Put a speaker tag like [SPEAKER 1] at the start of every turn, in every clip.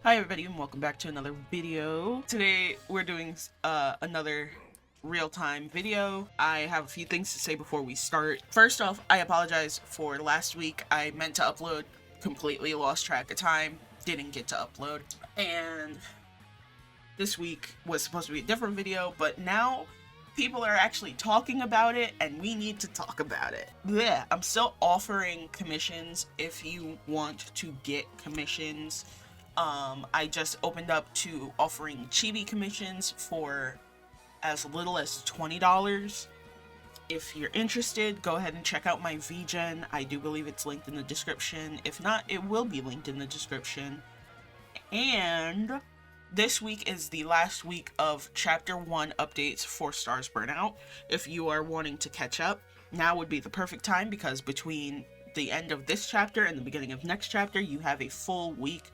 [SPEAKER 1] Hi everybody and welcome back to another video. Today we're doing another real-time video. I have a few things to say before we start. First off, I apologize for last week. I meant to upload, completely lost track of time, didn't get to upload. And this week was supposed to be a different video, but now people are actually talking about it and we need to talk about it. Yeah, I'm still offering commissions if you want to get commissions. I just opened up to offering chibi commissions for as little as $20. If you're interested, go ahead and check out my VGen. I do believe it's linked in the description. If not, it will be linked in the description. And this week is the last week of Chapter 1 updates for Stars Burnout. If you are wanting to catch up, now would be the perfect time because between the end of this chapter and the beginning of next chapter, you have a full week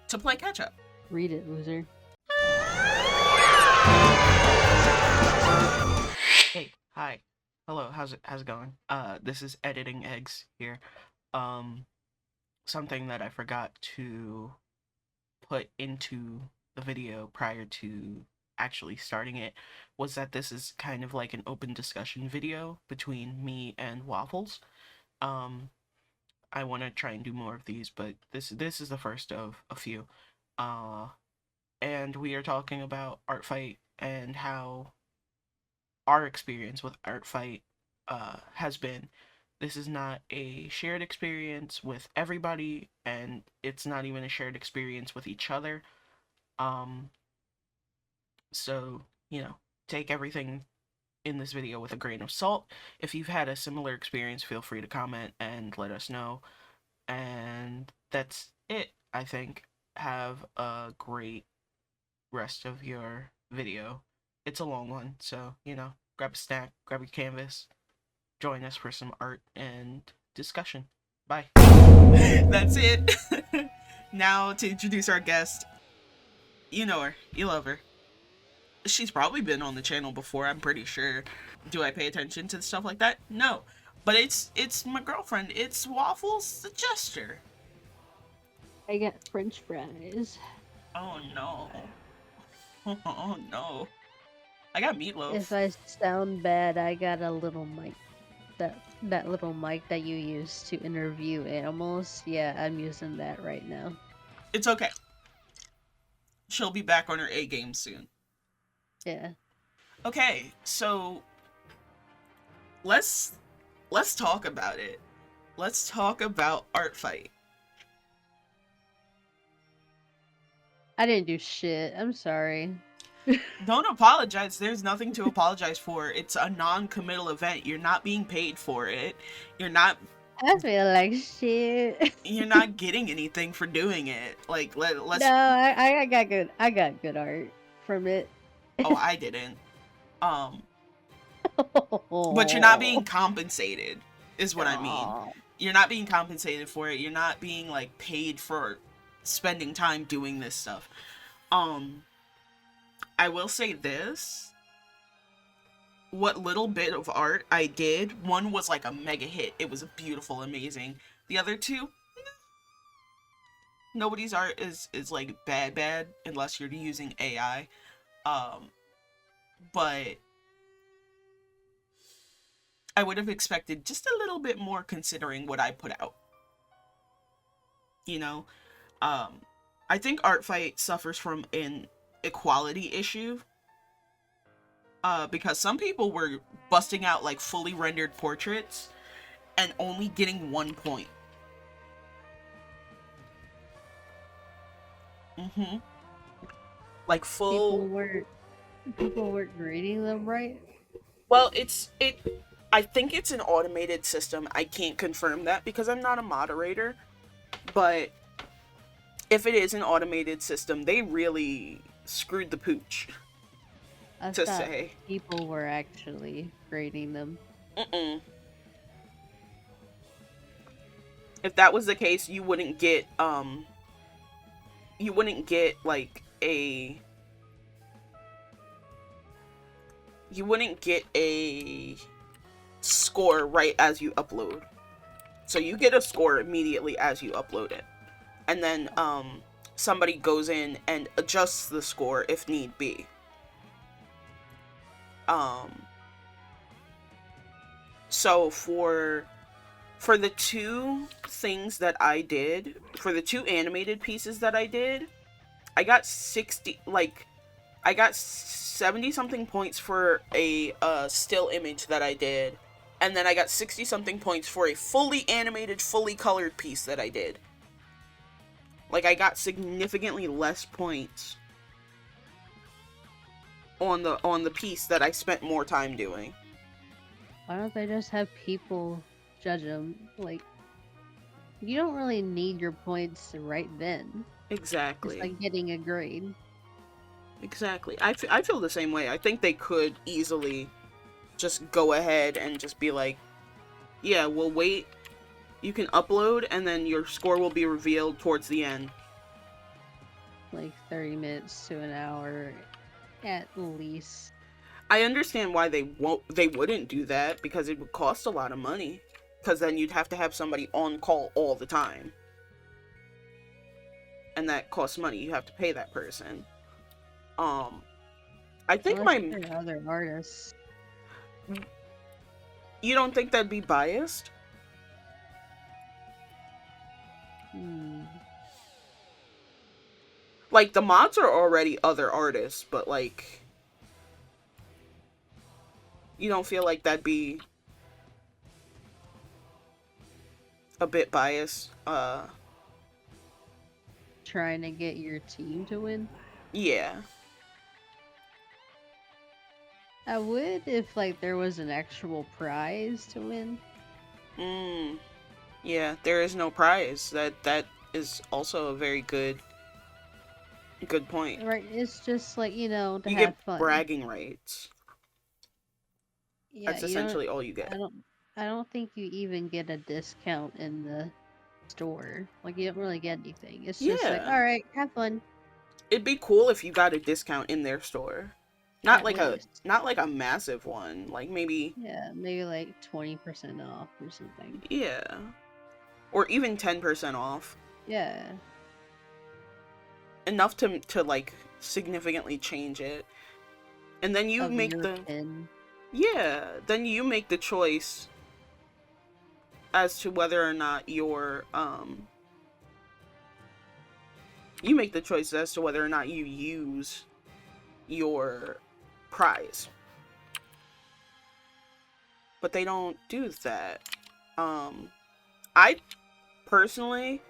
[SPEAKER 1] to play catch up.
[SPEAKER 2] Read it, loser.
[SPEAKER 1] Hey, hi. Hello, how's it going? This is Editing Eggs here. Something that I forgot to put into the video prior to actually starting it was that this is kind of like an open discussion video between me and Waffles. I want to try and do more of these, but this is the first of a few. And we are talking about Art Fight and how our experience with Art Fight has been. This is not a shared experience with everybody, and it's not even a shared experience with each other. So, you know, take everything in this video with a grain of salt. If you've had a similar experience, feel free to comment and let us know. And that's it, I think. Have a great rest of your video. It's a long one, so, you know, grab a snack, grab your canvas, join us for some art and discussion. Bye. That's it. Now to introduce our guest. You know her, you love her. She's probably been on the channel before, I'm pretty sure. Do I pay attention to stuff like that? No. But it's my girlfriend. It's Waffles the Jester.
[SPEAKER 2] I got French fries.
[SPEAKER 1] Oh no. Oh no. I got meatloaf.
[SPEAKER 2] If I sound bad, I got a little mic. That little mic that you use to interview animals. Yeah, I'm using that right now.
[SPEAKER 1] It's okay. She'll be back on her A game soon.
[SPEAKER 2] Yeah.
[SPEAKER 1] Okay, so let's talk about it. Let's talk about Art Fight.
[SPEAKER 2] I didn't do shit. I'm sorry.
[SPEAKER 1] Don't apologize. There's nothing to apologize for. It's a non-committal event. You're not being paid for it. You're not.
[SPEAKER 2] I feel like shit.
[SPEAKER 1] You're not getting anything for doing it. Like let's.
[SPEAKER 2] No, I got good. I got good art from it.
[SPEAKER 1] Oh, I didn't. But you're not being compensated, is what I mean. You're not being compensated for it. You're not being like paid for spending time doing this stuff. I will say this. What little bit of art I did, one was like a mega hit. It was beautiful, amazing. The other two, nobody's art is like bad unless you're using AI. But I would have expected just a little bit more considering what I put out. You know, I think Art Fight suffers from an equality issue. Because some people were busting out like fully rendered portraits and only getting 1 point. Like full.
[SPEAKER 2] People weren't reading them right.
[SPEAKER 1] Well, I think it's an automated system. I can't confirm that because I'm not a moderator. But if it is an automated system, they really screwed the pooch.
[SPEAKER 2] I
[SPEAKER 1] to
[SPEAKER 2] thought
[SPEAKER 1] say
[SPEAKER 2] people were actually grading them.
[SPEAKER 1] If that was the case, you wouldn't get like a score right as you upload. So you get a score immediately as you upload it. And then somebody goes in and adjusts the score if need be. So for the two things that I did, for the two animated pieces that I did, I got 70 something points for a still image that I did, and then I got 60 something points for a fully animated, fully colored piece that I did. Like, I got significantly less points on the piece that I spent more time doing.
[SPEAKER 2] Why don't they just have people judge them? Like, you don't really need your points right then.
[SPEAKER 1] Exactly.
[SPEAKER 2] It's like getting a grade.
[SPEAKER 1] Exactly. I feel the same way. I think they could easily just go ahead and just be like, yeah, we'll wait. You can upload, and then your score will be revealed towards the end.
[SPEAKER 2] Like 30 minutes to an hour, at least.
[SPEAKER 1] I understand why they wouldn't do that, because it would cost a lot of money. Because then you'd have to have somebody on call all the time. And that costs money. You have to pay that person. I think
[SPEAKER 2] other artists.
[SPEAKER 1] You don't think that'd be biased? Like, the mods are already other artists, but like, you don't feel like that'd be a bit biased?
[SPEAKER 2] Trying to get your team to win?
[SPEAKER 1] Yeah.
[SPEAKER 2] I would if, like, there was an actual prize to win.
[SPEAKER 1] Yeah, there is no prize. That is also a very good point.
[SPEAKER 2] Right, it's just like, you know, to
[SPEAKER 1] you
[SPEAKER 2] have
[SPEAKER 1] get
[SPEAKER 2] fun.
[SPEAKER 1] Bragging rights.
[SPEAKER 2] Yeah,
[SPEAKER 1] that's essentially all you get.
[SPEAKER 2] I don't think you even get a discount in the store. Like, you don't really get anything. It's just like, all right, have fun.
[SPEAKER 1] It'd be cool if you got a discount in their store. Not like a massive one. Like, maybe...
[SPEAKER 2] Yeah, maybe like 20% off or something.
[SPEAKER 1] Yeah. Or even 10% off.
[SPEAKER 2] Yeah.
[SPEAKER 1] Enough to like, significantly change it. And then you make the...
[SPEAKER 2] pin.
[SPEAKER 1] Yeah, then you make the choice as to whether or not you make the choice as to whether or not you use your prize. But they don't do that. I personally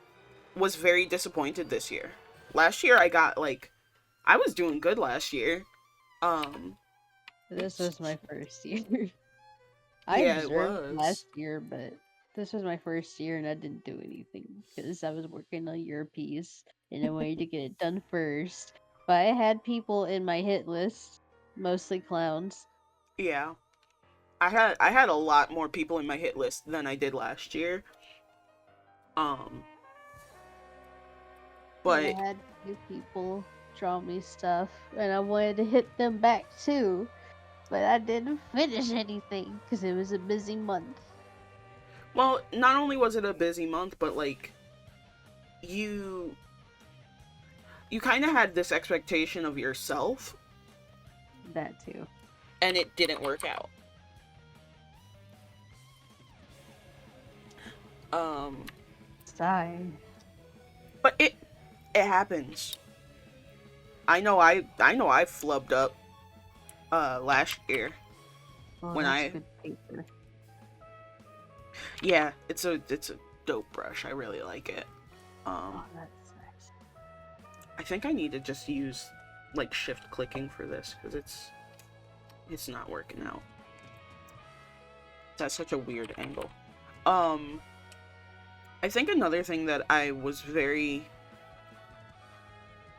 [SPEAKER 1] was very disappointed this year. Last year I got, like, I was doing good last year.
[SPEAKER 2] This was my first year. I observed last year, but this was my first year and I didn't do anything because I was working on your piece and I wanted to get it done first. But I had people in my hit list, mostly clowns.
[SPEAKER 1] Yeah. I had a lot more people in my hit list than I did last year. But
[SPEAKER 2] I had a few people draw me stuff and I wanted to hit them back too. But I didn't finish anything because it was a busy month.
[SPEAKER 1] Well, not only was it a busy month, but like, you kind of had this expectation of yourself.
[SPEAKER 2] That too.
[SPEAKER 1] And it didn't work out.
[SPEAKER 2] Sigh.
[SPEAKER 1] But it happens. I know I flubbed up last year.
[SPEAKER 2] When that's good paper.
[SPEAKER 1] Yeah, it's a dope brush. I really like it.
[SPEAKER 2] That's nice.
[SPEAKER 1] I think I need to just use like shift clicking for this because it's not working out. That's such a weird angle. I think another thing that I was very,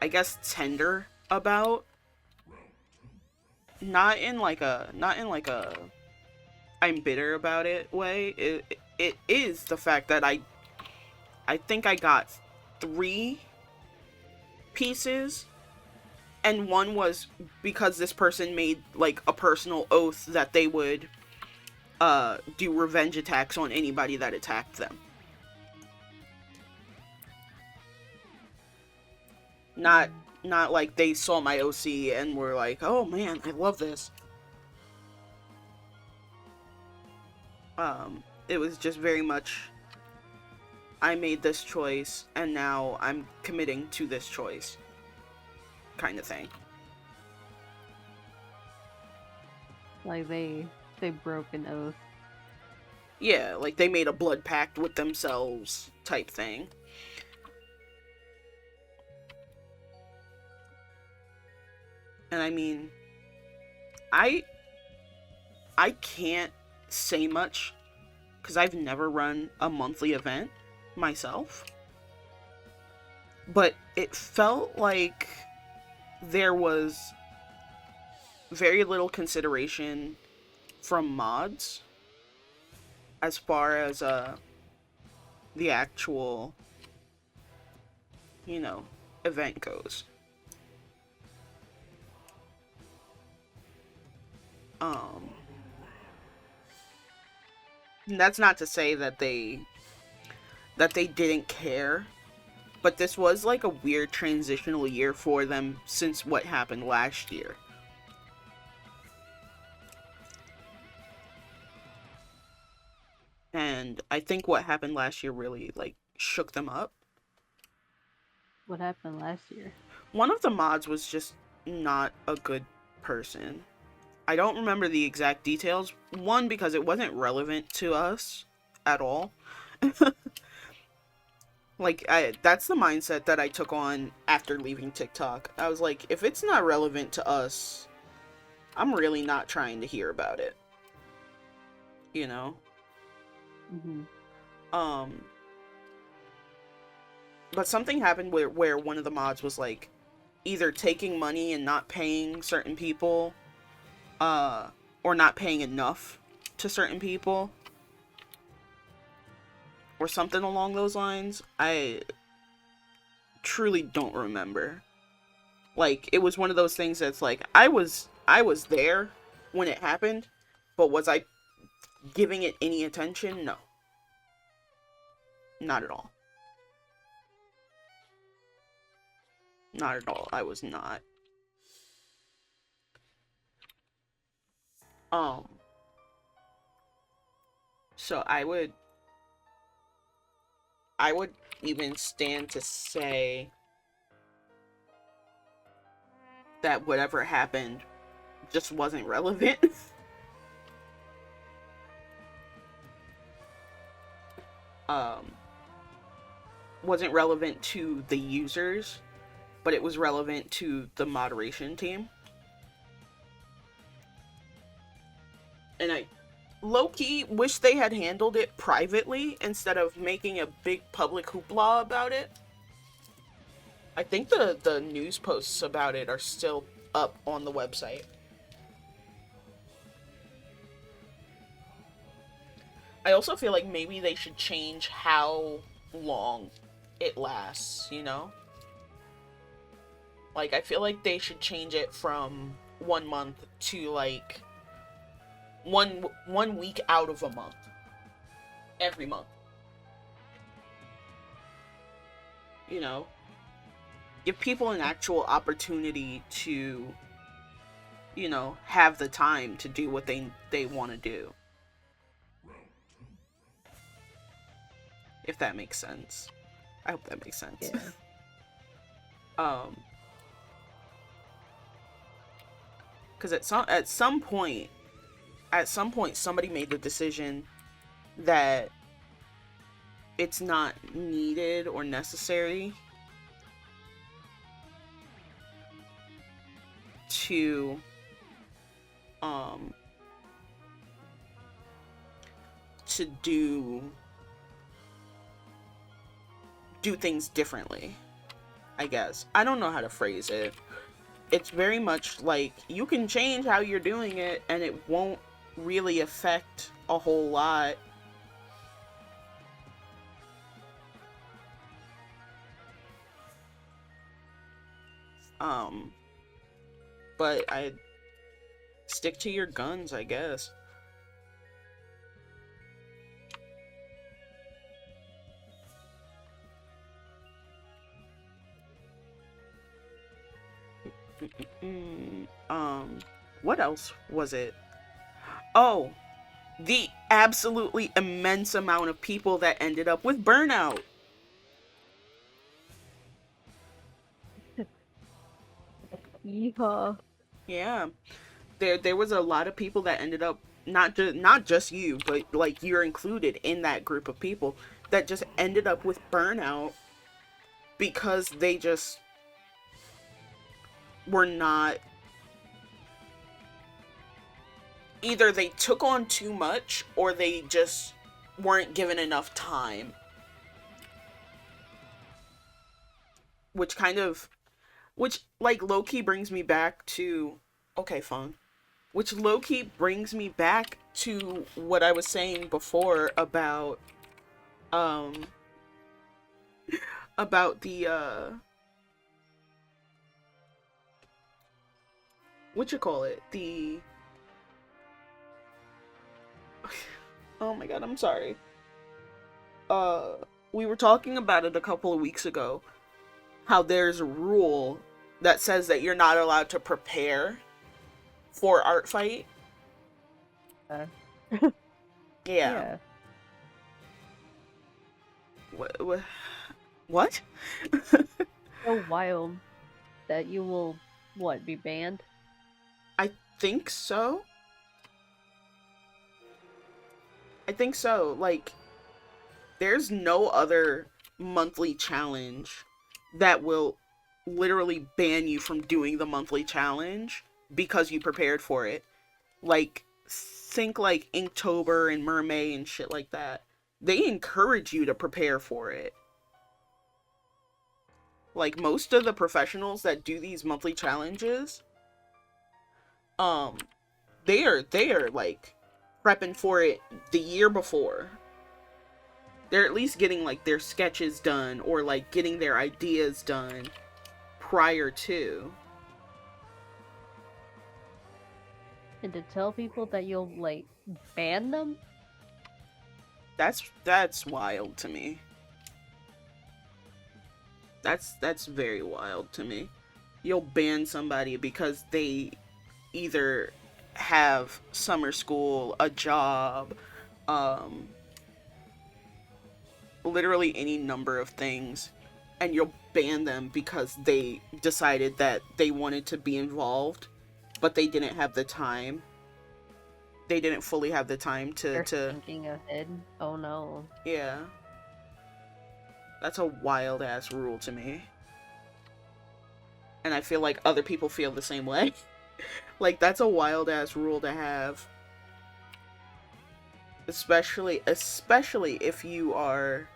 [SPEAKER 1] I guess, tender about, not in like a I'm bitter about it way, it is the fact that I think I got 3 pieces, and one was because this person made like a personal oath that they would do revenge attacks on anybody that attacked them. Not not like they saw my OC and were like, "Oh man, I love this." It was just very much, I made this choice and now I'm committing to this choice kind of thing.
[SPEAKER 2] Like they broke an oath.
[SPEAKER 1] Yeah, like they made a blood pact with themselves type thing. And I mean, I can't say much because I've never run a monthly event myself. But it felt like there was very little consideration from mods as far as the actual, you know, event goes. That's not to say that they didn't care, but this was like a weird transitional year for them since what happened last year. And I think what happened last year really like shook them up.
[SPEAKER 2] What happened last year?
[SPEAKER 1] One of the mods was just not a good person. I don't remember the exact details. One, because it wasn't relevant to us at all. Like, that's the mindset that I took on after leaving TikTok. I was like, if it's not relevant to us, I'm really not trying to hear about it. You know?
[SPEAKER 2] Mm-hmm.
[SPEAKER 1] But something happened where one of the mods was like either taking money and not paying certain people, or not paying enough to certain people, or something along those lines. I truly don't remember. Like, it was one of those things that's like, I was there when it happened, but was I giving it any attention? No. Not at all. Not at all. I was not. So I would even stand to say that whatever happened just wasn't relevant. Wasn't relevant to the users, but it was relevant to the moderation team. And I low-key wish they had handled it privately instead of making a big public hoopla about it. I think the news posts about it are still up on the website. I also feel like maybe they should change how long it lasts, you know? Like, I feel like they should change it from 1 month to like one week out of a month. Every month. You know? Give people an actual opportunity to, you know, have the time to do what they want to do. If that makes sense. I hope that makes sense.
[SPEAKER 2] Yeah.
[SPEAKER 1] Because at some point somebody made the decision that it's not needed or necessary to do things differently, I guess. I don't know how to phrase it. It's very much like you can change how you're doing it and it won't really affect a whole lot. But I stick to your guns, I guess. What else was it? Oh, the absolutely immense amount of people that ended up with burnout.
[SPEAKER 2] Yeehaw.
[SPEAKER 1] Yeah. There was a lot of people that ended up, not just you, but like you're included in that group of people that just ended up with burnout because they just were not, either they took on too much or they just weren't given enough time. Which kind of, which like low-key brings me back to, okay, fine. Which low-key brings me back to what I was saying before um about the what you call it, the oh my god, I'm sorry. We were talking about it a couple of weeks ago, how there's a rule that says that you're not allowed to prepare for art fight. Yeah.
[SPEAKER 2] Yeah.
[SPEAKER 1] What?
[SPEAKER 2] So wild that you will, what, be banned?
[SPEAKER 1] I think so. I think so. Like, there's no other monthly challenge that will literally ban you from doing the monthly challenge because you prepared for it. Like, think like Inktober and Mermaid and shit like that. They encourage you to prepare for it. Like, most of the professionals that do these monthly challenges, they are like prepping for it the year before. They're at least getting like their sketches done or like getting their ideas done prior to.
[SPEAKER 2] And to tell people that you'll, like, ban them?
[SPEAKER 1] That's wild to me. That's very wild to me. You'll ban somebody because they either have summer school, a job, literally any number of things, and you'll ban them because they decided that they wanted to be involved, but they didn't have the time. They didn't fully have the time to
[SPEAKER 2] thinking ahead. Oh no.
[SPEAKER 1] Yeah. That's a wild ass rule to me. And I feel like other people feel the same way. Like, that's a wild ass rule to have. Especially if you are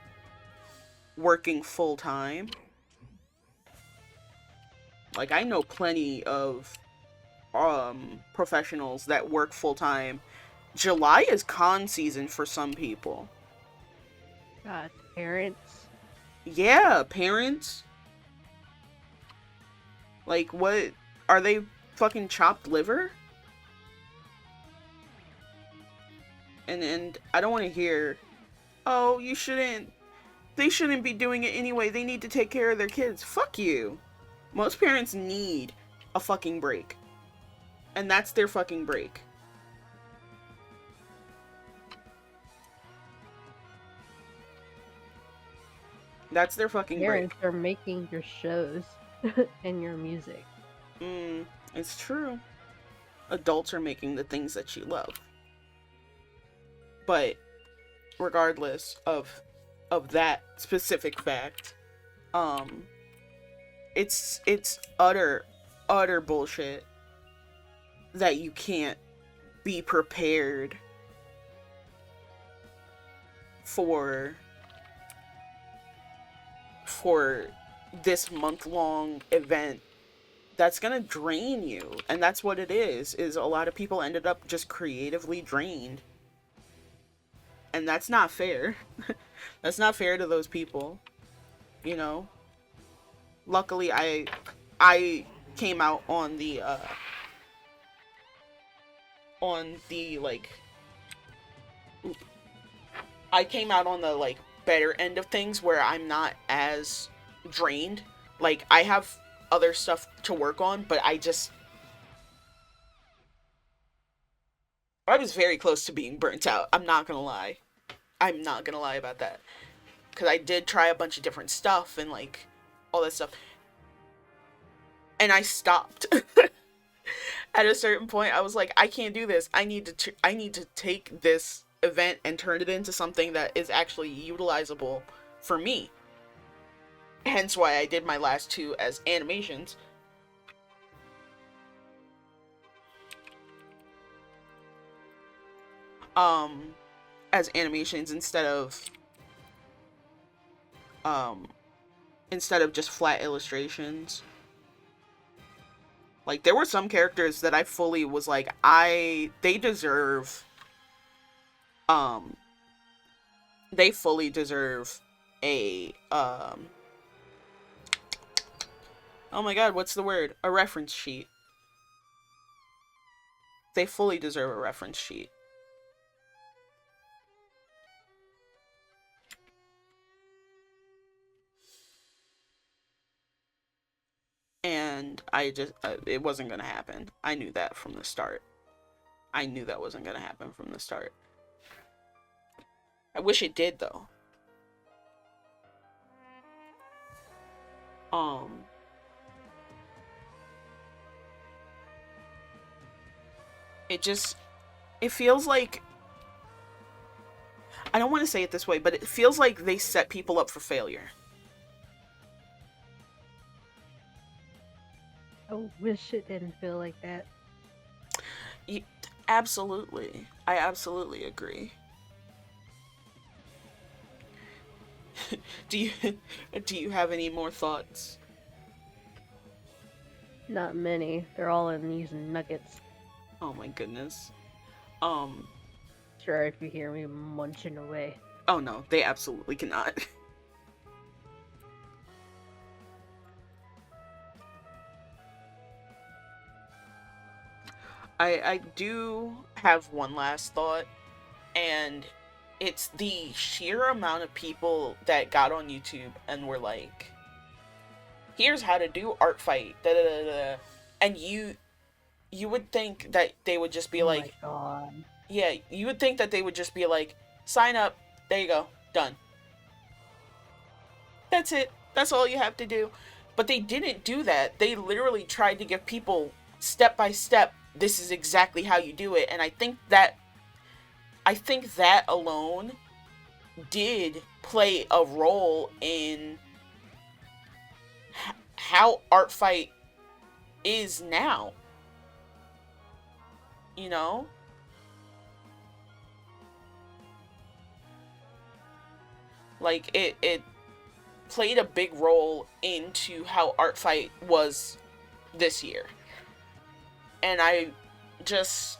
[SPEAKER 1] working full time. Like, I know plenty of professionals that work full time. July is con season for some people.
[SPEAKER 2] God, parents.
[SPEAKER 1] Yeah, parents. Like, what are they, fucking chopped liver? And I don't want to hear, oh, they shouldn't be doing it anyway. They need to take care of their kids. Fuck you. Most parents need a fucking break. And that's their fucking break. That's their fucking
[SPEAKER 2] parents
[SPEAKER 1] break.
[SPEAKER 2] Are making your shows and your music.
[SPEAKER 1] It's true. Adults are making the things that you love. But regardless of that specific fact, it's utter bullshit that you can't be prepared for this month-long event that's gonna drain you. And that's what it is a lot of people ended up just creatively drained. And that's not fair. That's not fair to those people, you know. Luckily, I came out on the like, I came out on the better end of things where I'm not as drained. Like, I have other stuff to work on, but I was very close to being burnt out. I'm not gonna lie. I'm not gonna lie about that. Because I did try a bunch of different stuff and, like, all that stuff. And I stopped. At a certain point, I was like, I can't do this. I need to take this event and turn it into something that is actually utilizable for me. Hence why I did my last two as animations. As animations instead of just flat illustrations. Like, there were some characters that I fully was like, they fully deserve a, oh my god, what's the word? A reference sheet. They fully deserve a reference sheet. And I just, it wasn't gonna happen. I knew that from the start. I knew that wasn't gonna happen from the start. I wish it did, though. It feels like, I don't want to say it this way, but it feels like they set people up for failure.
[SPEAKER 2] I wish it didn't feel like that.
[SPEAKER 1] Absolutely. I absolutely agree. Do you have any more thoughts?
[SPEAKER 2] Not many. They're all in these nuggets.
[SPEAKER 1] Oh my goodness.
[SPEAKER 2] Sure, if you hear me munching away.
[SPEAKER 1] Oh no, they absolutely cannot. I do have one last thought, and it's the sheer amount of people that got on YouTube and were like, here's how to do art fight, da da da da. And you would think that they would just be like,
[SPEAKER 2] my God.
[SPEAKER 1] Yeah, you would think that they would just be like, sign up, there you go, done. That's it. That's all you have to do. But they didn't do that. They literally tried to give people step by step, this is exactly how you do it. And I think that alone did play a role in how art fight is now. You know? Like, it played a big role into how art fight was this year. And I just,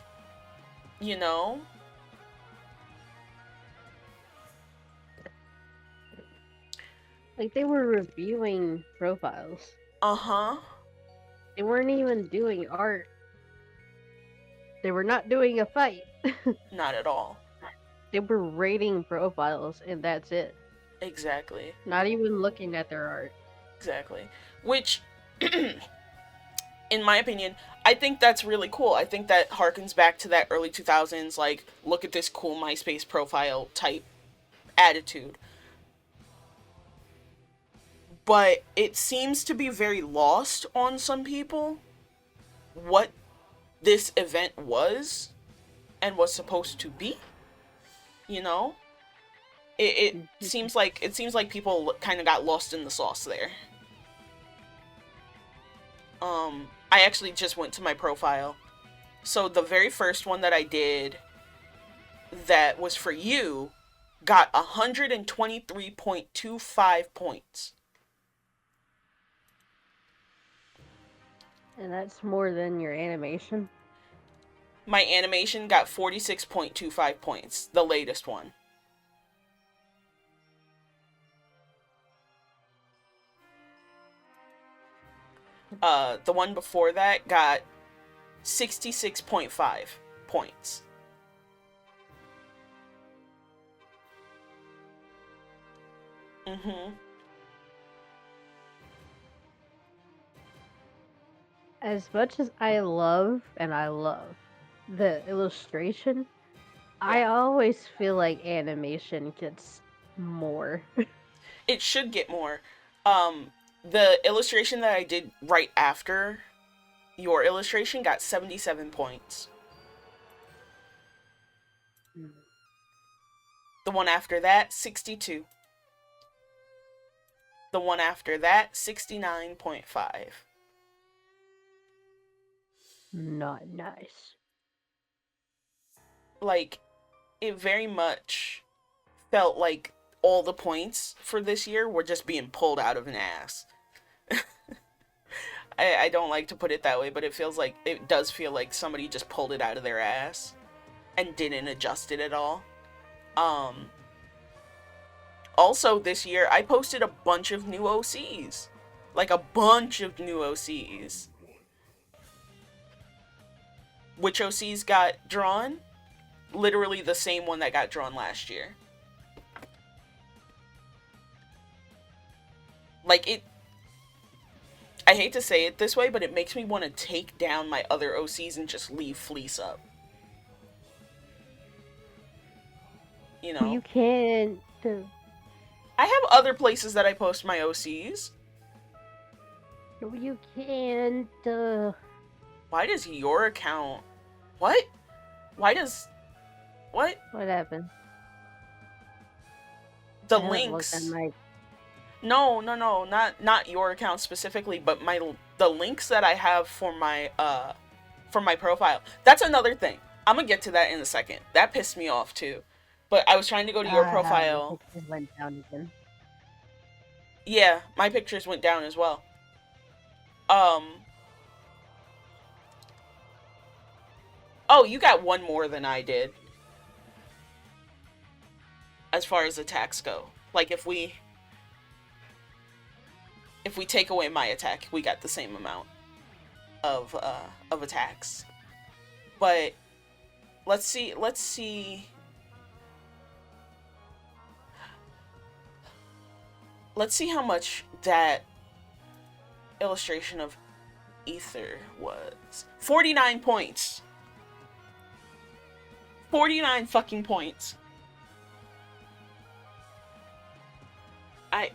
[SPEAKER 1] you know,
[SPEAKER 2] like, they were reviewing profiles.
[SPEAKER 1] Uh-huh.
[SPEAKER 2] They weren't even doing art. They were not doing a fight.
[SPEAKER 1] Not at all.
[SPEAKER 2] They were rating profiles, and that's it.
[SPEAKER 1] Exactly.
[SPEAKER 2] Not even looking at their art.
[SPEAKER 1] Exactly. Which, in my opinion, I think that's really cool. I think that harkens back to that early 2000s, like, look at this cool MySpace profile type attitude. But it seems to be very lost on some people what this event was and was supposed to be. You know? It seems like people kind of got lost in the sauce there. I actually just went to my profile. So the very first one that I did that was for you got 123.25 points.
[SPEAKER 2] And that's more than your animation?
[SPEAKER 1] My animation got 46.25 points, the latest one. The one before that got 66.5 points.
[SPEAKER 2] As much as I love the illustration, I always feel like animation gets more.
[SPEAKER 1] It should get more. The illustration that I did right after your illustration got 77 points. The one after that, 62. The one after that, 69.5.
[SPEAKER 2] Not nice.
[SPEAKER 1] Like, it very much felt like all the points for this year were just being pulled out of an ass. I don't like to put it that way, but it does feel like somebody just pulled it out of their ass and didn't adjust it at all. Also this year I posted a bunch of new OCs. Like a bunch of new OCs. Which OCs got drawn? Literally the same one that got drawn last year. Like, I hate to say it this way, but it makes me want to take down my other OCs and just leave Fleece up. You know?
[SPEAKER 2] You can't.
[SPEAKER 1] I have other places that I post my OCs.
[SPEAKER 2] No, you can't.
[SPEAKER 1] Why does your account... What? Why does... What?
[SPEAKER 2] What happened?
[SPEAKER 1] The links... No, not your account specifically, but the links that I have for my profile. That's another thing. I'm gonna get to that in a second. That pissed me off too. But I was trying to go to your profile.
[SPEAKER 2] My pictures went down again.
[SPEAKER 1] Yeah, my pictures went down as well. Oh, you got one more than I did. As far as attacks go. Like, if we take away my attack, we got the same amount of attacks. But let's see how much that illustration of Ether was. 49 points. 49 fucking points. I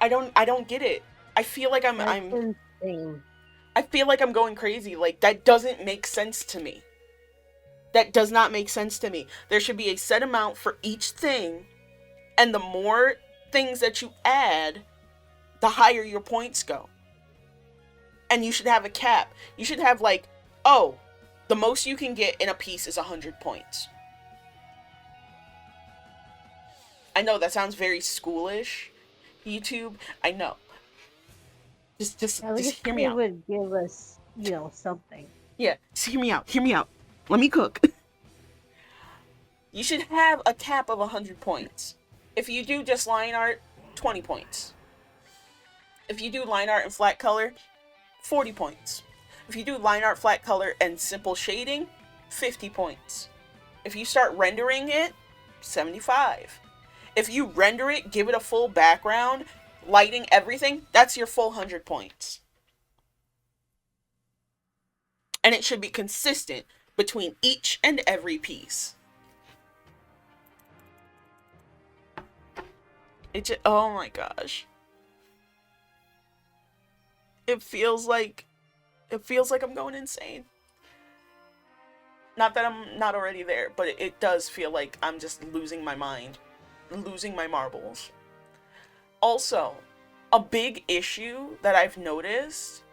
[SPEAKER 1] don't get it. I feel like I'm
[SPEAKER 2] insane.
[SPEAKER 1] I feel like I'm going crazy. Like, that doesn't make sense to me. That does not make sense to me. There should be a set amount for each thing, and the more things that you add, the higher your points go. And you should have a cap. You should have, like, oh, the most you can get in a piece is 100 points. I know that sounds very schoolish, YouTube. I know. Just hear me out.
[SPEAKER 2] Would give us, something.
[SPEAKER 1] Yeah, just hear me out. Hear me out. Let me cook. You should have a cap of 100 points. If you do just line art, 20 points. If you do line art and flat color, 40 points. If you do line art, flat color, and simple shading, 50 points. If you start rendering it, 75. If you render it, give it a full background, lighting, everything, that's your full 100 points. And it should be consistent between each and every piece. Oh my gosh. It feels like I'm going insane. Not that I'm not already there, but it does feel like I'm just losing my mind. Losing my marbles. Also, a big issue that I've noticed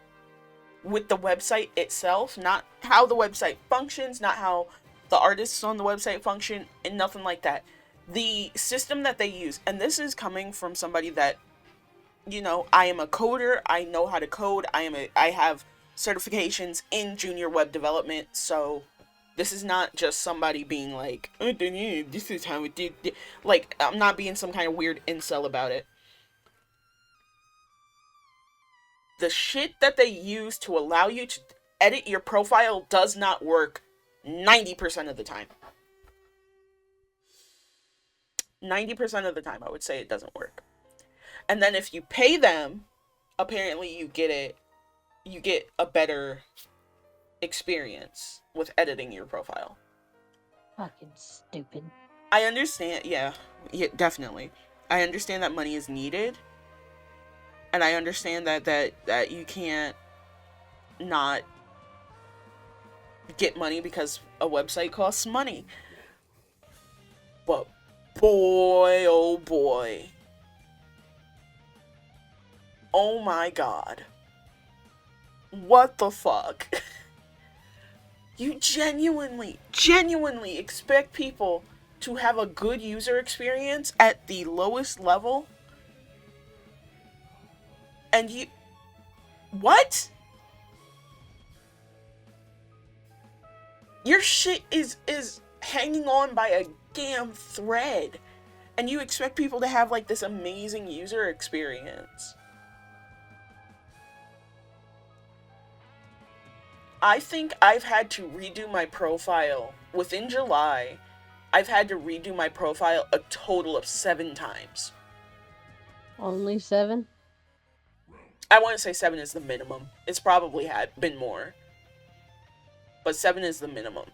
[SPEAKER 1] with the website itself, not how the website functions, not how the artists on the website function, and nothing like that. The system that they use, and this is coming from somebody that, I am a coder, I know how to code, I have certifications in junior web development, so this is not just somebody being like, oh, this is how it did. Like, I'm not being some kind of weird incel about it. The shit that they use to allow you to edit your profile does not work 90% of the time. 90% of the time, I would say it doesn't work. And then if you pay them, apparently you get it you get a better experience with editing your profile.
[SPEAKER 2] Fucking stupid.
[SPEAKER 1] I understand, yeah, definitely. I understand that money is needed, and I understand that you can't not get money because a website costs money. But boy, oh boy. Oh my god. What the fuck? You genuinely expect people to have a good user experience at the lowest level? And you... What? Your shit is hanging on by a damn thread. And you expect people to have, like, this amazing user experience. I think I've had to redo my profile within July. I've had to redo my profile a total of 7 times.
[SPEAKER 2] Only 7?
[SPEAKER 1] I want to say 7 is the minimum. It's probably been more. But 7 is the minimum.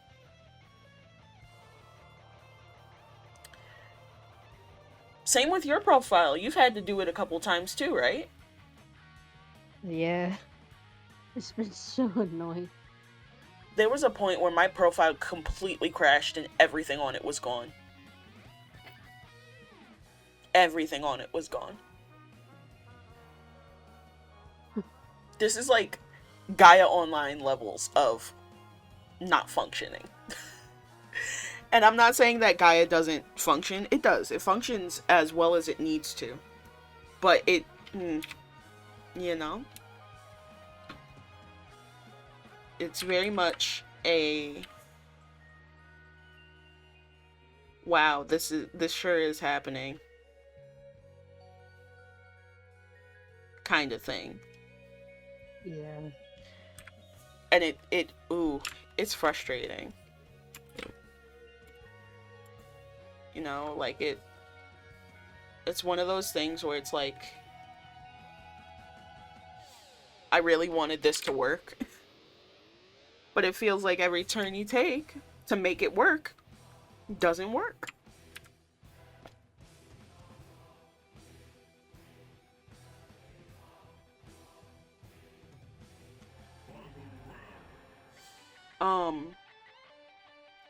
[SPEAKER 1] Same with your profile. You've had to do it a couple times too, right?
[SPEAKER 2] Yeah. It's been so annoying.
[SPEAKER 1] There was a point where my profile completely crashed and everything on it was gone. Everything on it was gone. This is like Gaia Online levels of not functioning. And I'm not saying that Gaia doesn't function. It does. It functions as well as it needs to. But it, you know, it's very much a, wow, this sure is happening kind of thing.
[SPEAKER 2] Yeah.
[SPEAKER 1] And it's frustrating. You know, like it's one of those things where it's like, I really wanted this to work. But it feels like every turn you take to make it work doesn't work.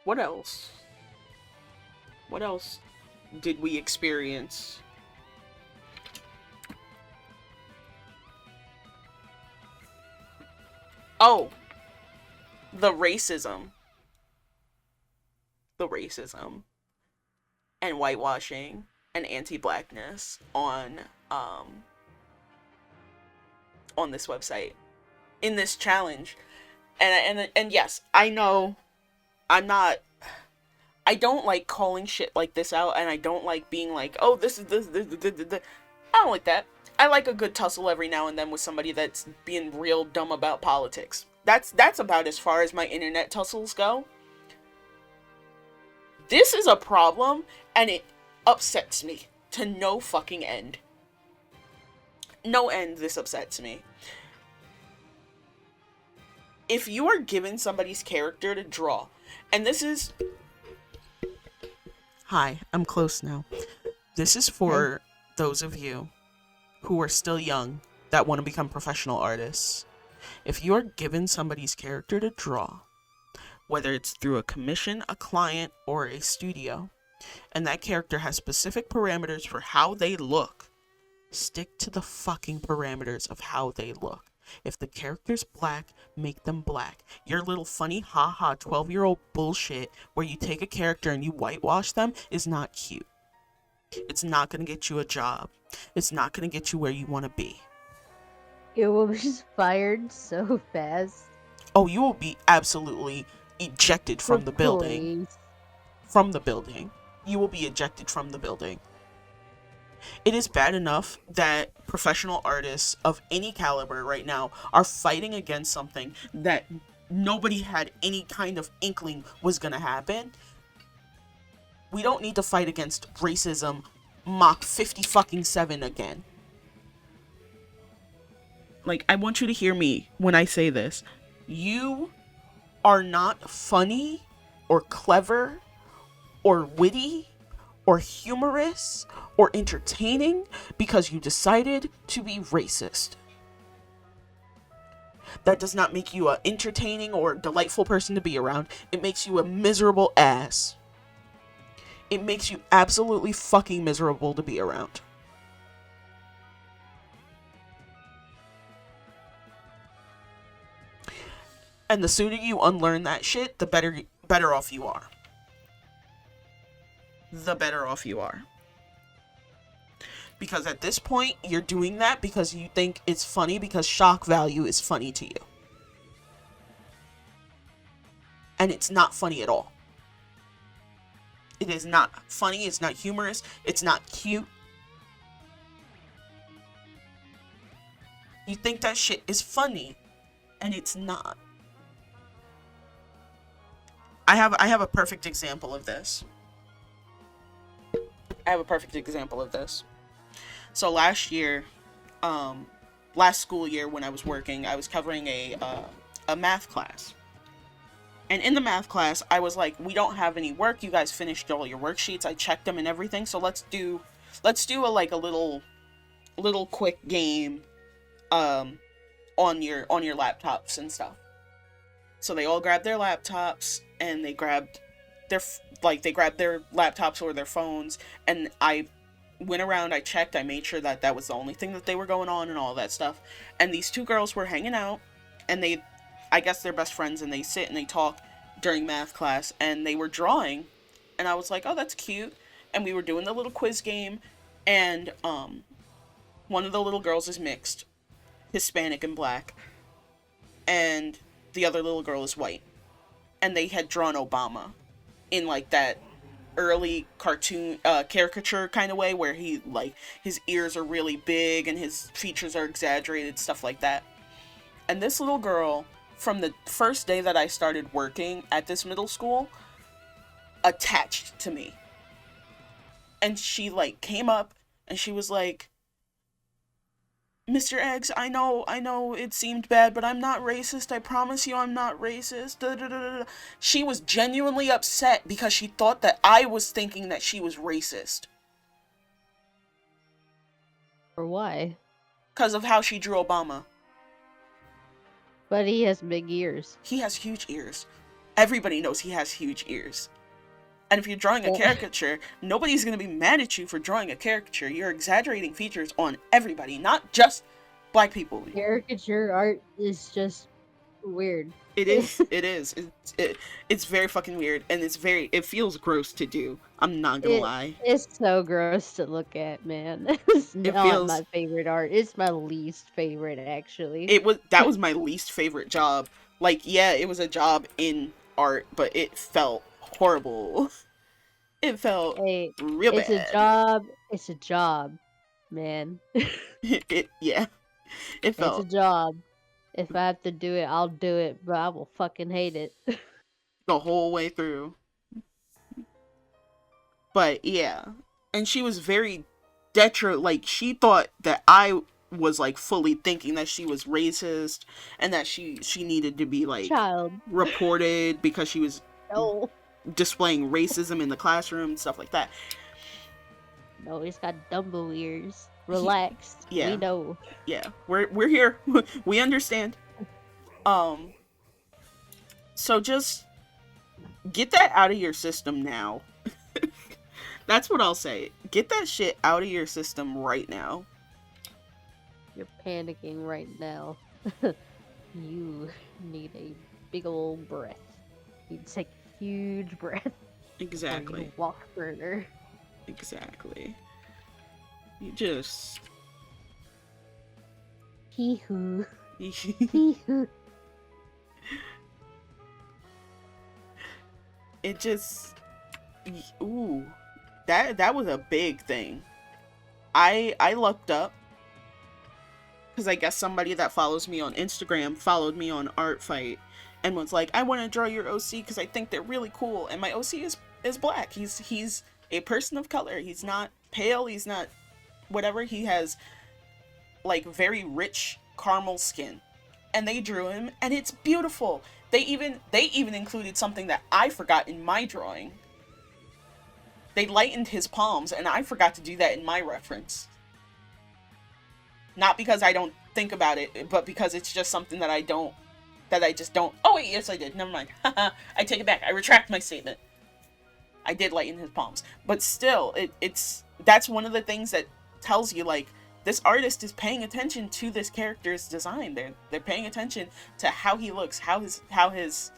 [SPEAKER 1] What else? What else did we experience? Oh, the racism. The racism and whitewashing and anti-blackness on this website, in this challenge. And yes, I know I don't like calling shit like this out, and I don't like being like, oh, this. I don't like that. I like a good tussle every now and then with somebody that's being real dumb about politics. That's about as far as my internet tussles go. This is a problem, and it upsets me to no fucking end. No end, this upsets me. If you are given somebody's character to draw, and this is... Hi, I'm close now. This is for those of you who are still young that want to become professional artists. If you are given somebody's character to draw, whether it's through a commission, a client, or a studio, and that character has specific parameters for how they look, stick to the fucking parameters of how they look. If the character's black, make them black. Your little funny haha 12-year-old bullshit where you take a character and you whitewash them is not cute. It's not going to get you a job. It's not going to get you where you want to be.
[SPEAKER 2] It will be fired so fast.
[SPEAKER 1] Oh, you will be absolutely ejected from the building. From the building. You will be ejected from the building. It is bad enough that professional artists of any caliber right now are fighting against something that nobody had any kind of inkling was going to happen. We don't need to fight against racism Mach 50 fucking 7 again. like, I want you to hear me when I say this. You are not funny or clever or witty or humorous or entertaining because you decided to be racist. That does not make you an entertaining or delightful person to be around. It makes you a miserable ass. It makes you absolutely fucking miserable to be around. And the sooner you unlearn that shit, the better off you are. The better off you are. Because at this point, you're doing that because you think it's funny because shock value is funny to you. And it's not funny at all. It is not funny, it's not humorous, it's not cute. You think that shit is funny, and it's not. I have a perfect example of this. So last school year when I was working, I was covering a math class. And in the math class, I was like, we don't have any work. You guys finished all your worksheets. I checked them and everything. So let's do a little quick game on your laptops and stuff. So they all grabbed their laptops and they grabbed their laptops or their phones, and I went around, I checked, I made sure that was the only thing that they were going on and all that stuff. And these two girls were hanging out, and I guess they're best friends, and they sit and they talk during math class, and they were drawing, and I was like, oh, that's cute. And we were doing the little quiz game, and one of the little girls is mixed, Hispanic and black, and the other little girl is white. And they had drawn Obama in like that early cartoon caricature kind of way where he, like, his ears are really big and his features are exaggerated, stuff like that. And this little girl, from the first day that I started working at this middle school, attached to me. And she, like, came up and she was like, Mr. Eggs, I know it seemed bad, but I'm not racist. I promise you I'm not racist. Da, da, da, da. She was genuinely upset because she thought that I was thinking that she was racist.
[SPEAKER 2] Or why?
[SPEAKER 1] Because of how she drew Obama.
[SPEAKER 2] But he has big ears.
[SPEAKER 1] He has huge ears. Everybody knows he has huge ears. And if you're drawing a caricature, nobody's going to be mad at you for drawing a caricature. You're exaggerating features on everybody, not just black people.
[SPEAKER 2] Caricature art is just weird.
[SPEAKER 1] It is. It is. It's very fucking weird, and it feels gross to do. I'm not gonna lie.
[SPEAKER 2] It's so gross to look at, man. It's not my favorite art. It's my least favorite, actually.
[SPEAKER 1] That was my least favorite job. Like, yeah, it was a job in art, but it felt horrible. It felt real bad. It's a job,
[SPEAKER 2] man.
[SPEAKER 1] Yeah. It felt.
[SPEAKER 2] It's a job. If I have to do it, I'll do it, but I will fucking hate it.
[SPEAKER 1] The whole way through. But yeah. And she was very like, she thought that I was, like, fully thinking that she was racist and that she needed to be, like, reported because she was displaying racism in the classroom and stuff like that.
[SPEAKER 2] No, he's got Dumbo ears. Relax.
[SPEAKER 1] Yeah.
[SPEAKER 2] We know.
[SPEAKER 1] Yeah. We're here. We understand. So just get that out of your system now. That's what I'll say. Get that shit out of your system right now.
[SPEAKER 2] You're panicking right now. You need a big old breath. You take a huge breath.
[SPEAKER 1] Exactly.
[SPEAKER 2] And walk further.
[SPEAKER 1] Exactly. You just...
[SPEAKER 2] Hee-hoo. Hee-hoo.
[SPEAKER 1] It just... Ooh. That was a big thing. I looked up, because I guess somebody that follows me on Instagram followed me on Artfight and was like, I want to draw your OC because I think they're really cool. And my OC is black. He's a person of color. He's not pale. He's not whatever. He has, like, very rich caramel skin, and they drew him, and it's beautiful. They even included something that I forgot in my drawing. They lightened his palms, and I forgot to do that in my reference. Not because I don't think about it, but because it's just something that I just don't. Oh wait, yes I did. Never mind. I take it back. I retract my statement. I did lighten his palms, but still, that's one of the things that tells you, like, this artist is paying attention to this character's design. They're paying attention to how he looks, how his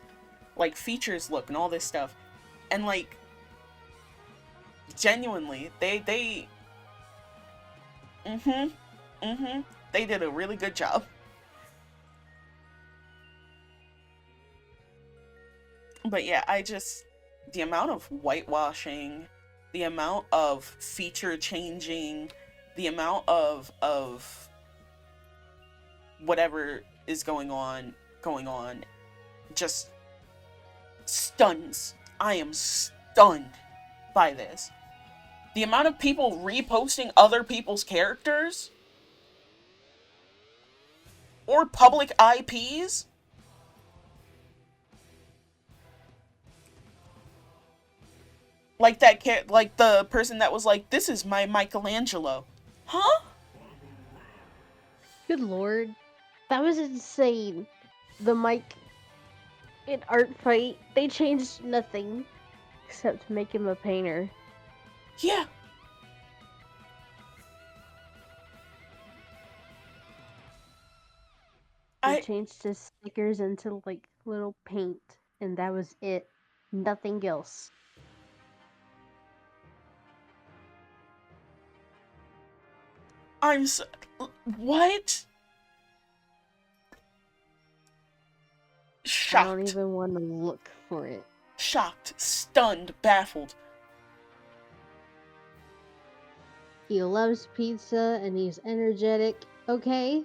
[SPEAKER 1] like features look, and all this stuff, and like genuinely, they did a really good job. But yeah, the amount of whitewashing, the amount of feature changing, the amount of whatever is going on just stuns. I am stunned by this. The amount of people reposting other people's characters or public IPs. Like like the person that was like, "This is my Michelangelo." Huh?
[SPEAKER 2] Good lord. That was insane. The Mike in Art Fight, they changed nothing except to make him a painter.
[SPEAKER 1] Yeah.
[SPEAKER 2] They changed his stickers into like little paint, and that was it. Nothing else.
[SPEAKER 1] I'm so... What? Shocked.
[SPEAKER 2] I don't even want to look for it.
[SPEAKER 1] Shocked, stunned, baffled.
[SPEAKER 2] He loves pizza and he's energetic. Okay.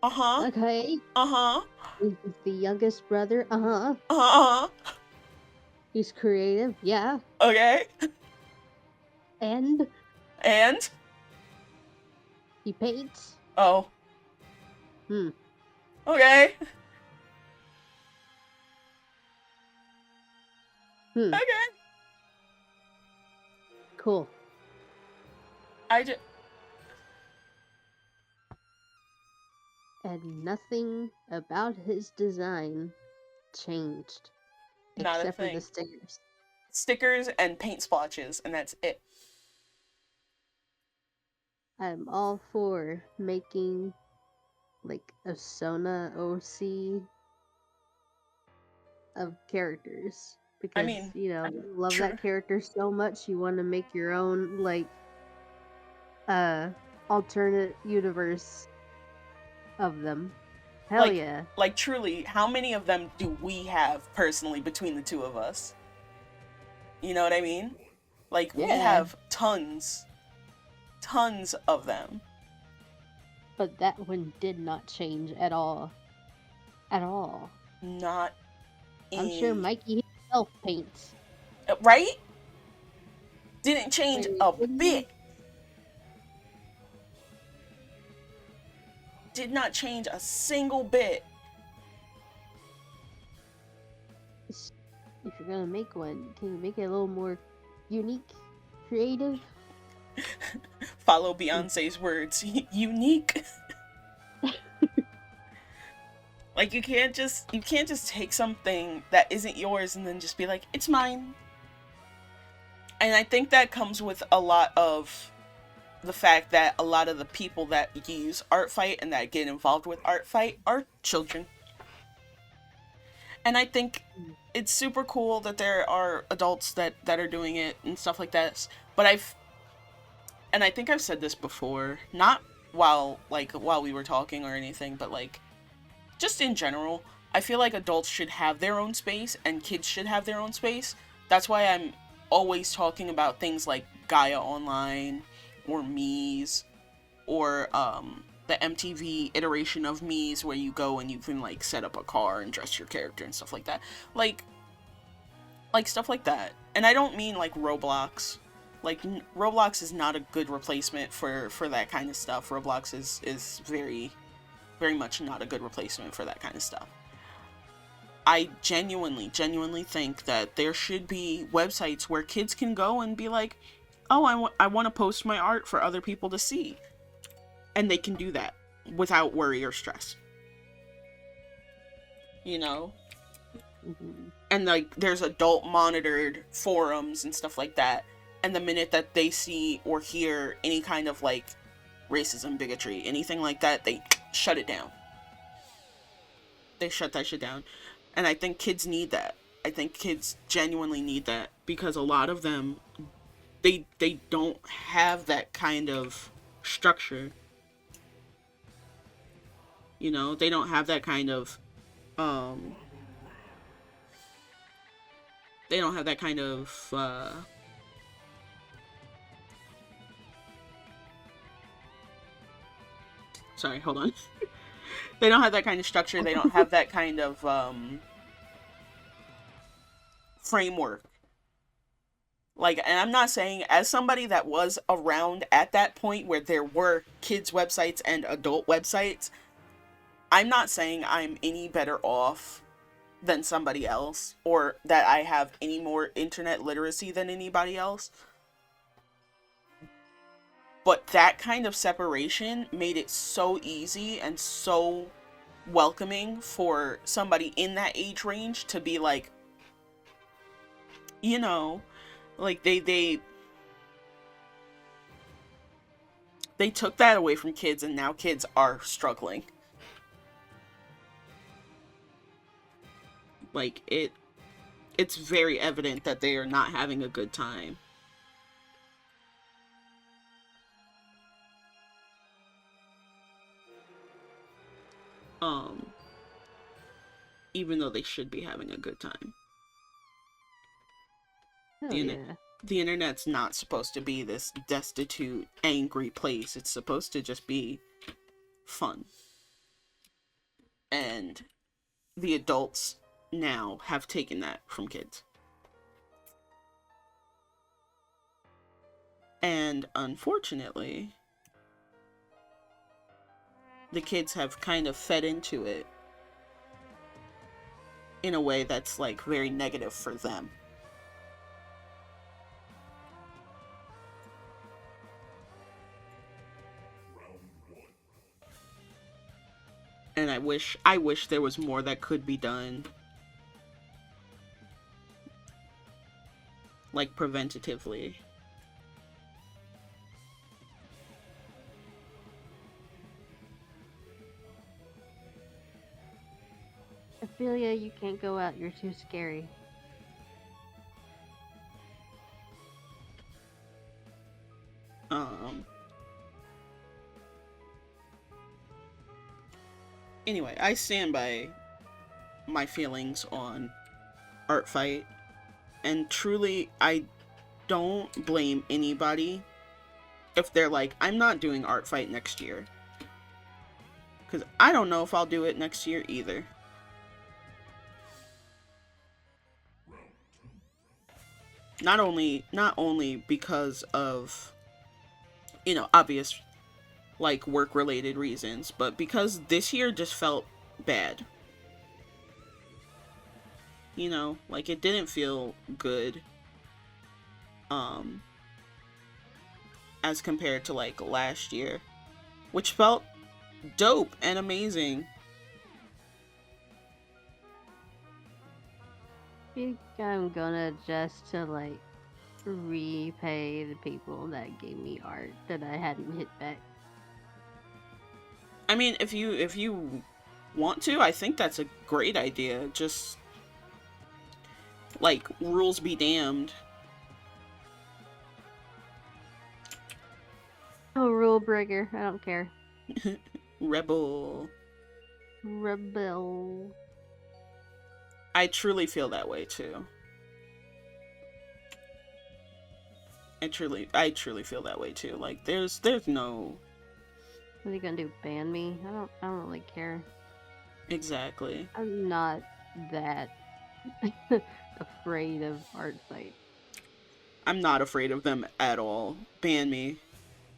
[SPEAKER 1] Uh-huh.
[SPEAKER 2] Okay.
[SPEAKER 1] Uh-huh.
[SPEAKER 2] He's the youngest brother. Uh-huh.
[SPEAKER 1] Uh-huh.
[SPEAKER 2] He's creative. Yeah.
[SPEAKER 1] Okay.
[SPEAKER 2] And? He paints.
[SPEAKER 1] Oh.
[SPEAKER 2] Okay.
[SPEAKER 1] Okay.
[SPEAKER 2] Cool. And nothing about his design changed.
[SPEAKER 1] Not
[SPEAKER 2] except
[SPEAKER 1] a thing.
[SPEAKER 2] For the stickers.
[SPEAKER 1] Stickers and paint splotches, and that's it.
[SPEAKER 2] I'm all for making like a Sona OC of characters. Because,
[SPEAKER 1] I mean,
[SPEAKER 2] love
[SPEAKER 1] true.
[SPEAKER 2] that character so much, you want to make your own, like, alternate universe of them. Hell yeah.
[SPEAKER 1] Like, truly, how many of them do we have personally between the two of us? You know what I mean? Like, yeah. We have tons of them.
[SPEAKER 2] But that one did not change at all. At all.
[SPEAKER 1] Not
[SPEAKER 2] I'm sure Mikey himself paints.
[SPEAKER 1] Right? Didn't change a bit. Did not change a single bit.
[SPEAKER 2] If you're gonna make one, can you make it a little more unique, creative?
[SPEAKER 1] Follow Beyonce's words. Unique. Like, you can't just take something that isn't yours and then just be like, it's mine. And I think that comes with a lot of the fact that a lot of the people that use Art Fight and that get involved with Art Fight are children. And I think it's super cool that there are adults that are doing it and stuff like that. But I think I've said this before, not while we were talking or anything, but like, just in general, I feel like adults should have their own space and kids should have their own space. That's why I'm always talking about things like Gaia Online or Mies or the MTV iteration of Mies where you go and you can like set up a car and dress your character and stuff like that. Like stuff like that. And I don't mean like Roblox. Like, Roblox is not a good replacement for that kind of stuff. Roblox is very very much not a good replacement for that kind of stuff. I genuinely think that there should be websites where kids can go and be like, oh, I want to post my art for other people to see. And they can do that without worry or stress. You know?
[SPEAKER 2] Mm-hmm.
[SPEAKER 1] And like, there's adult monitored forums and stuff like that. And the minute that they see or hear any kind of like racism, bigotry, anything like that, they shut it down. They shut that shit down. And I think kids need that. I think kids genuinely need that, because a lot of them, they don't have that kind of structure. You know, they don't have that kind of they don't have that kind of sorry, hold on. They don't have that kind of structure. They don't have that kind of framework. Like, and I'm not saying, as somebody that was around at that point where there were kids websites and adult websites, I'm not saying I'm any better off than somebody else, or that I have any more internet literacy than anybody else. But that kind of separation made it so easy and so welcoming for somebody in that age range to be like, you know, like they took that away from kids, and now kids are struggling. Like, it's very evident that they are not having a good time. Even though they should be having a good time. The internet's not supposed to be this destitute, angry place. It's supposed to just be fun. And the adults now have taken that from kids. And unfortunately, the kids have kind of fed into it in a way that's like very negative for them. And I wish there was more that could be done, like preventatively.
[SPEAKER 2] Ophelia, you can't go out, you're too scary.
[SPEAKER 1] Anyway, I stand by my feelings on Art Fight, and truly, I don't blame anybody if they're like, I'm not doing Art Fight next year. Because I don't know if I'll do it next year either. Not only because of, you know, obvious, like, work-related reasons, but because this year just felt bad. You know, like, it didn't feel good, as compared to, like, last year, which felt dope and amazing.
[SPEAKER 2] I think I'm gonna adjust to, like, repay the people that gave me art that I hadn't hit back.
[SPEAKER 1] I mean, if you want to, I think that's a great idea. Just, like, rules be damned.
[SPEAKER 2] Oh, rule breaker. I don't care.
[SPEAKER 1] Rebel. I truly feel that way too. I truly feel that way too. Like, there's no.
[SPEAKER 2] What are you gonna do? Ban me? I don't really care.
[SPEAKER 1] Exactly.
[SPEAKER 2] I'm not that afraid of Art Fight.
[SPEAKER 1] I'm not afraid of them at all. Ban me.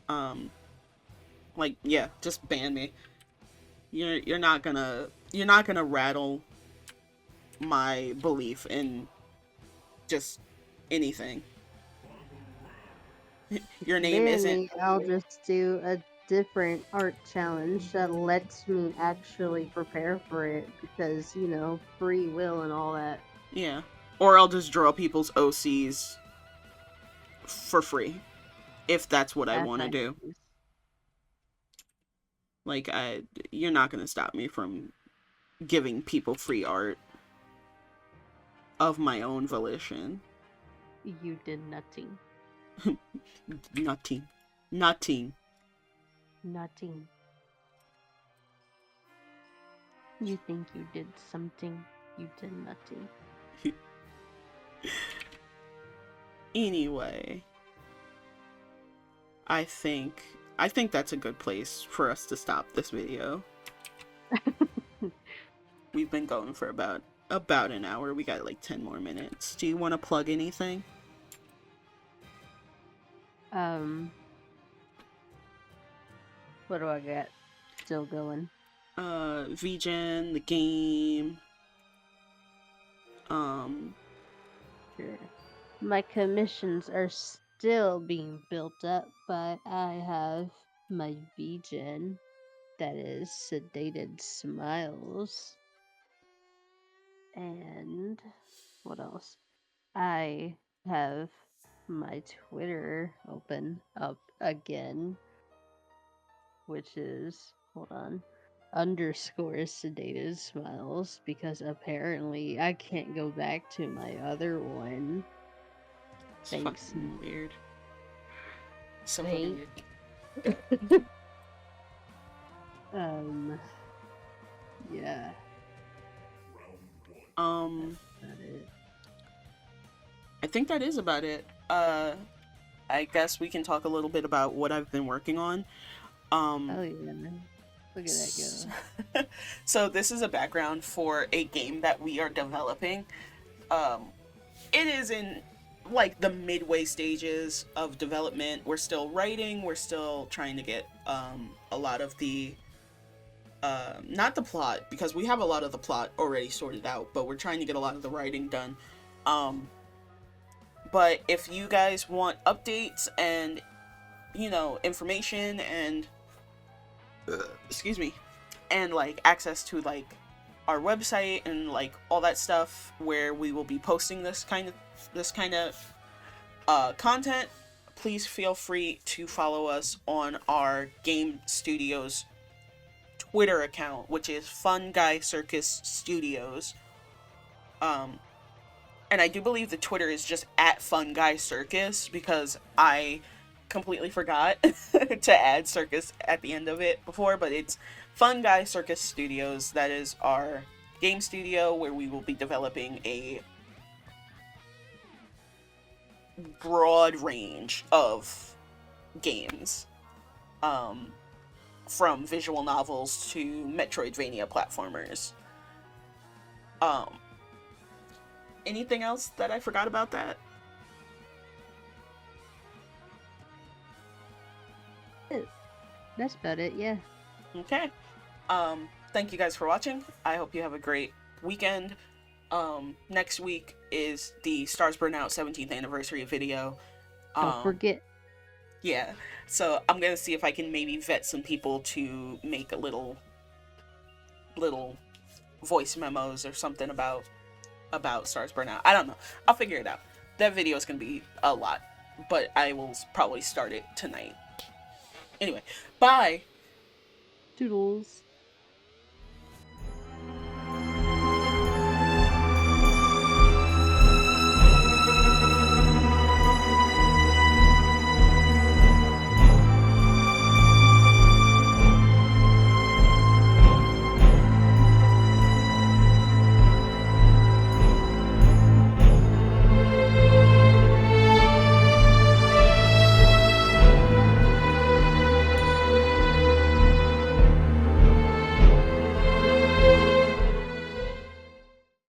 [SPEAKER 1] Like, yeah, just ban me. You're not gonna rattle my belief in just anything. Your name isn't.
[SPEAKER 2] Maybe I'll just do a different art challenge that lets me actually prepare for it because, you know, free will and all that.
[SPEAKER 1] Yeah. Or I'll just draw people's OCs for free if that's what I
[SPEAKER 2] That's
[SPEAKER 1] want to
[SPEAKER 2] my
[SPEAKER 1] do.
[SPEAKER 2] excuse.
[SPEAKER 1] Like you're not going to stop me from giving people free art of my own volition.
[SPEAKER 2] You did nothing.
[SPEAKER 1] Nothing.
[SPEAKER 2] Nothing. You think you did something. You did nothing.
[SPEAKER 1] Anyway, I think that's a good place for us to stop this video. We've been going for about an hour. We got like 10 more minutes. Do you want to plug anything?
[SPEAKER 2] What do I got still going?
[SPEAKER 1] VGen, the game.
[SPEAKER 2] Sure. My commissions are still being built up, but I have my VGen that is Sedated Smiles. And what else? I have my Twitter open up again, which is, hold on, _ Sedated Smiles, because apparently I can't go back to my other one.
[SPEAKER 1] It's
[SPEAKER 2] Thanks.
[SPEAKER 1] fucking weird. So
[SPEAKER 2] weird. Yeah.
[SPEAKER 1] I think that is about it. I guess we can talk a little bit about what I've been working on.
[SPEAKER 2] Oh yeah, look at that
[SPEAKER 1] go. So this is a background for a game that we are developing. It is in like the midway stages of development. We're still writing. We're still trying to get a lot of the not the plot, because we have a lot of the plot already sorted out, but we're trying to get a lot of the writing done. But if you guys want updates and, you know, information and excuse me, and like access to like our website and like all that stuff where we will be posting this kind of content, please feel free to follow us on our game studios Twitter account, which is Fun Guy Circus Studios. And I do believe the Twitter is just at Fun Guy Circus, because I completely forgot to add circus at the end of it before, but it's Fun Guy Circus Studios. That is our game studio where we will be developing a broad range of games, from visual novels to Metroidvania platformers. Anything else that I forgot about that?
[SPEAKER 2] That's about it, yeah.
[SPEAKER 1] Okay. Thank you guys for watching. I hope you have a great weekend. Next week is the Stars Burn Out 17th anniversary video.
[SPEAKER 2] Don't forget.
[SPEAKER 1] Yeah. So I'm gonna see if I can maybe vet some people to make a little voice memos or something about Stars Burn Out. I don't know. I'll figure it out. That video is gonna be a lot, but I will probably start it tonight. Anyway, bye.
[SPEAKER 2] Toodles.